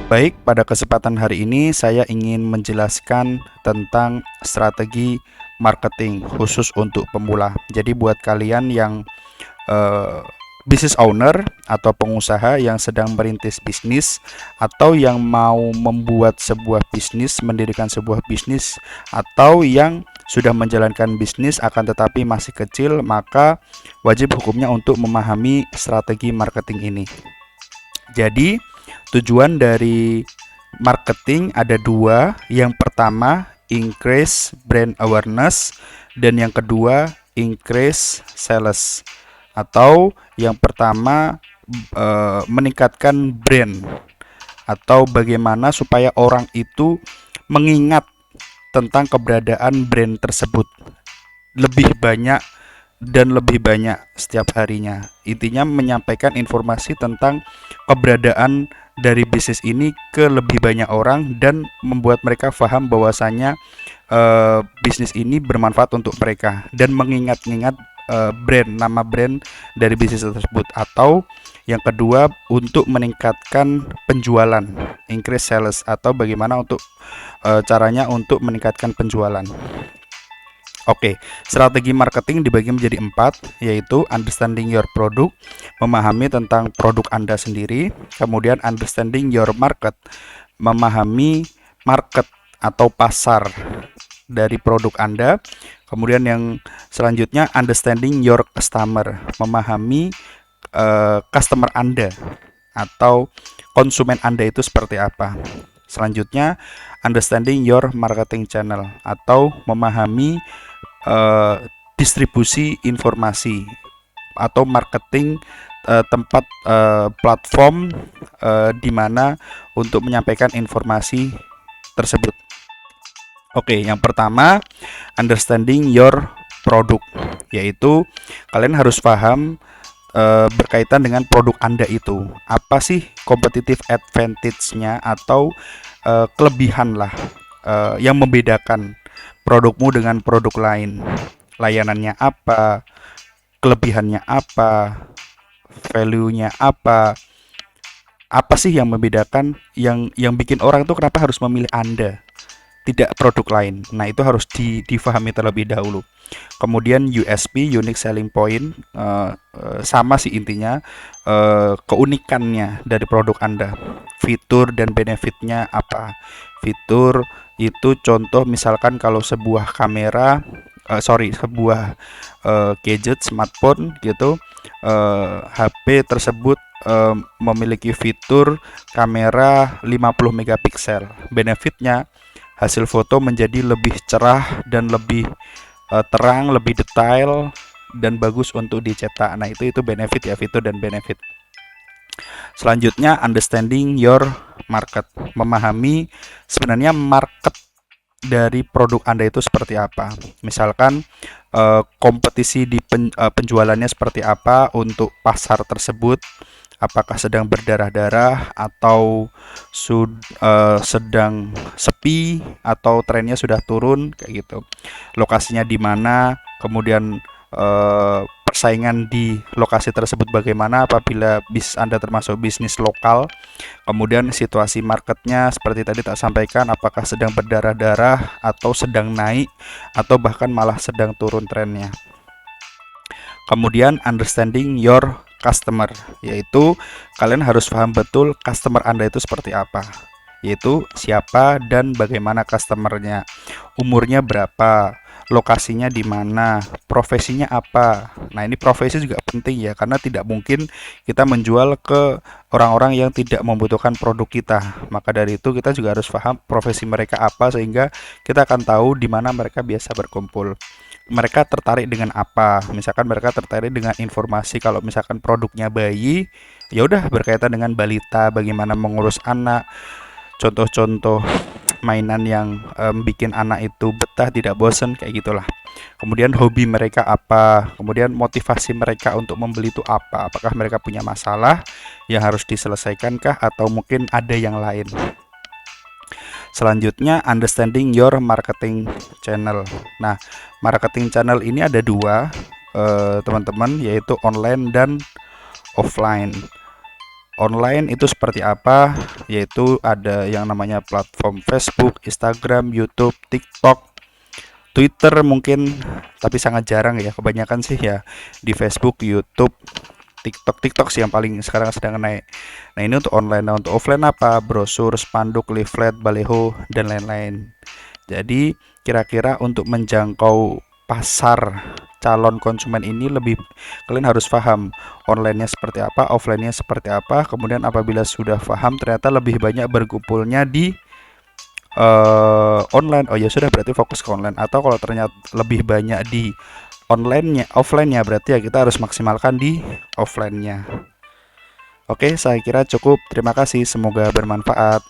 Baik, pada kesempatan hari ini saya ingin menjelaskan tentang strategi marketing khusus untuk pemula. Jadi buat kalian yang eh, business owner atau pengusaha yang sedang merintis bisnis atau yang mau membuat sebuah bisnis, mendirikan sebuah bisnis atau yang sudah menjalankan bisnis akan tetapi masih kecil, maka wajib hukumnya untuk memahami strategi marketing ini. Jadi, tujuan dari marketing ada dua. Yang pertama, increase brand awareness, dan yang kedua, increase sales. Atau yang pertama, meningkatkan brand, atau bagaimana supaya orang itu mengingat tentang keberadaan brand tersebut lebih banyak dan lebih banyak setiap harinya. Intinya menyampaikan informasi tentang keberadaan dari bisnis ini ke lebih banyak orang dan membuat mereka paham bahwasanya bisnis ini bermanfaat untuk mereka dan mengingat-ingat nama brand dari bisnis tersebut. Atau yang kedua, untuk meningkatkan penjualan, increase sales, atau bagaimana untuk caranya untuk meningkatkan penjualan. Oke, strategi marketing dibagi menjadi 4, yaitu understanding your product, memahami tentang produk Anda sendiri, kemudian understanding your market, memahami market atau pasar dari produk Anda, kemudian yang selanjutnya understanding your customer, memahami customer Anda atau konsumen Anda itu seperti apa. Selanjutnya, understanding your marketing channel atau memahami eh, distribusi informasi atau marketing, tempat platform di mana untuk menyampaikan informasi tersebut. Oke, yang pertama, understanding your product, yaitu kalian harus paham berkaitan dengan produk Anda itu. Apa sih competitive advantage-nya atau kelebihan lah yang membedakan produkmu dengan produk lain. Layanannya apa, kelebihannya apa, value-nya apa sih yang membedakan, yang bikin orang tuh kenapa harus memilih Anda, tidak produk lain. Nah, itu harus difahami terlebih dahulu. Kemudian USP, unique selling point, sama sih intinya, keunikannya dari produk Anda. Fitur dan benefitnya apa? Fitur itu contoh misalkan kalau sebuah kamera, sebuah gadget smartphone gitu, HP tersebut memiliki fitur kamera 50 megapiksel. Benefitnya, hasil foto menjadi lebih cerah dan lebih terang, lebih detail dan bagus untuk dicetak. Nah, itu benefit ya, fitur dan benefit. Selanjutnya, understanding your market, memahami sebenarnya market dari produk Anda itu seperti apa. Misalkan kompetisi di penjualannya seperti apa untuk pasar tersebut, apakah sedang berdarah-darah atau sedang sepi atau trennya sudah turun kayak gitu. Lokasinya di mana, kemudian persaingan di lokasi tersebut bagaimana apabila Anda termasuk bisnis lokal. Kemudian situasi marketnya seperti tadi tak sampaikan, apakah sedang berdarah-darah atau sedang naik atau bahkan malah sedang turun trennya. Kemudian understanding your customer, yaitu kalian harus paham betul customer Anda itu seperti apa, yaitu siapa dan bagaimana customernya, umurnya berapa, lokasinya di mana, profesinya apa. Nah, ini profesi juga penting ya, karena tidak mungkin kita menjual ke orang-orang yang tidak membutuhkan produk kita. Maka dari itu kita juga harus paham profesi mereka apa sehingga kita akan tahu di mana mereka biasa berkumpul. Mereka tertarik dengan apa? Misalkan mereka tertarik dengan informasi kalau misalkan produknya bayi, ya udah berkaitan dengan balita, bagaimana mengurus anak, contoh-contoh mainan yang bikin anak itu betah, tidak bosan, kayak gitulah. Kemudian hobi mereka apa, kemudian motivasi mereka untuk membeli itu apa, apakah mereka punya masalah yang harus diselesaikan kah atau mungkin ada yang lain. Selanjutnya, understanding your marketing channel. Nah, marketing channel ini ada dua, teman-teman, yaitu online dan offline. online itu seperti apa, yaitu ada yang namanya platform Facebook, Instagram, YouTube, TikTok, Twitter mungkin, tapi sangat jarang ya. Kebanyakan sih ya di Facebook, YouTube, TikTok sih yang paling sekarang sedang naik. Nah, ini untuk online. Nah, untuk offline apa? Brosur, spanduk, leaflet, baleho, dan lain-lain. Jadi, kira-kira untuk menjangkau pasar calon konsumen ini kalian harus paham online-nya seperti apa, offline-nya seperti apa. Kemudian apabila sudah paham, ternyata lebih banyak berkumpulnya di online. Oh ya sudah, berarti fokus ke online. Atau kalau ternyata lebih banyak di offline-nya berarti ya kita harus maksimalkan di offline-nya. Oke, saya kira cukup. Terima kasih, semoga bermanfaat.